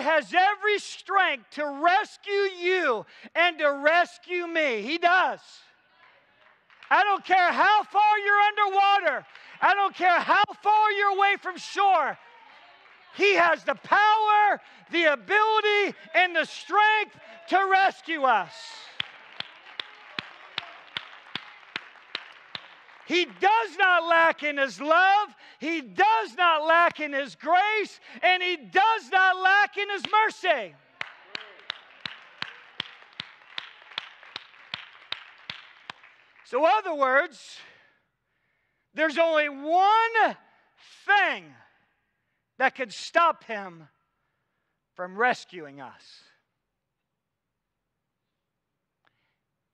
has every strength to rescue you and to rescue me. He does. I don't care how far you're underwater. I don't care how far you're away from shore. He has the power, the ability, and the strength to rescue us. He does not lack in His love. He does not lack in His grace. And He does not lack in His mercy. So, in other words, there's only one thing that can stop Him from rescuing us.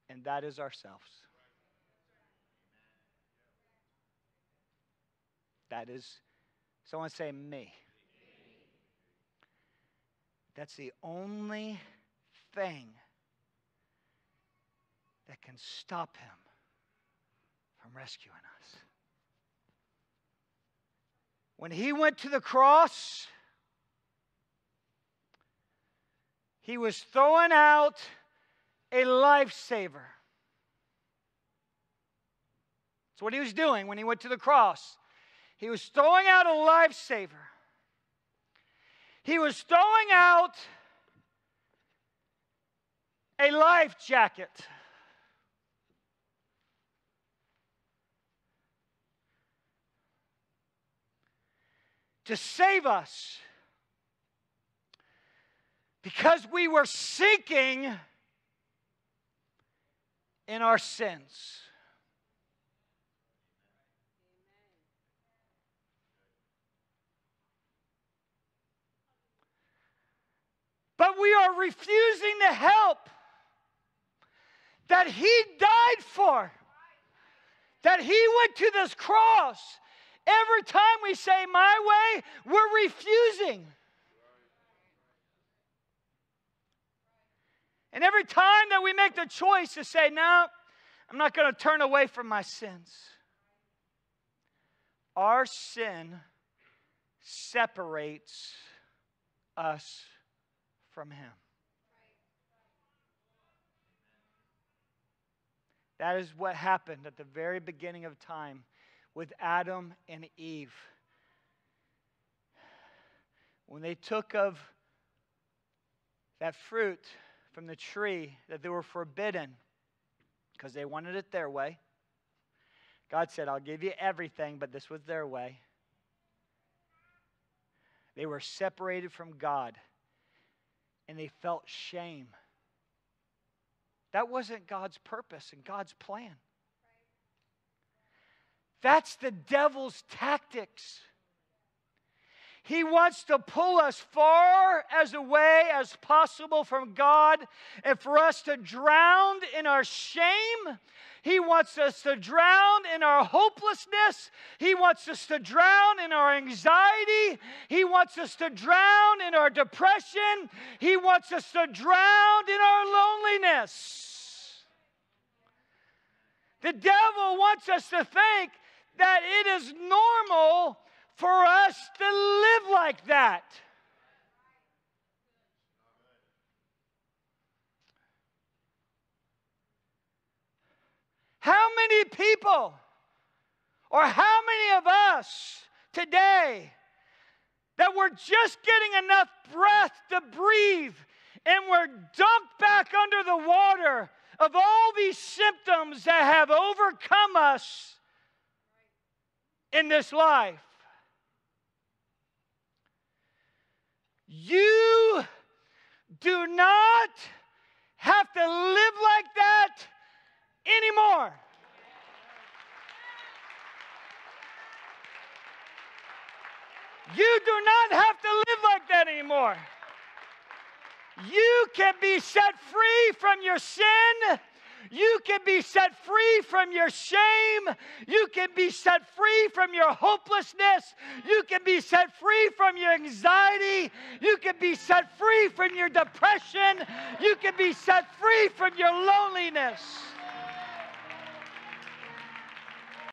And that is ourselves. That is, someone say me. That's the only thing that can stop Him from rescuing us. When He went to the cross, He was throwing out a lifesaver. That's what He was doing when He went to the cross. He was throwing out a lifesaver. He was throwing out a life jacket. To save us. Because we were sinking in our sins. But we are refusing the help that He died for. That He went to this cross. Every time we say my way, we're refusing. And every time that we make the choice to say, no, I'm not going to turn away from my sins. Our sin separates us from Him. That is what happened at the very beginning of time with Adam and Eve. When they took of that fruit from the tree that they were forbidden because they wanted it their way. God said, I'll give you everything, but this was their way. They were separated from God. And they felt shame. That wasn't God's purpose and God's plan. That's the devil's tactics. He wants to pull us far as away as possible from God and for us to drown in our shame. He wants us to drown in our hopelessness. He wants us to drown in our anxiety. He wants us to drown in our depression. He wants us to drown in our loneliness. The devil wants us to think that it is normal for us to live like that. How many people, or how many of us today, that we're just getting enough breath to breathe and we're dunked back under the water of all these symptoms that have overcome us in this life? You do not have to live like that anymore. You do not have to live like that anymore. You can be set free from your sin. You can be set free from your shame. You can be set free from your hopelessness. You can be set free from your anxiety. You can be set free from your depression. You can be set free from your loneliness.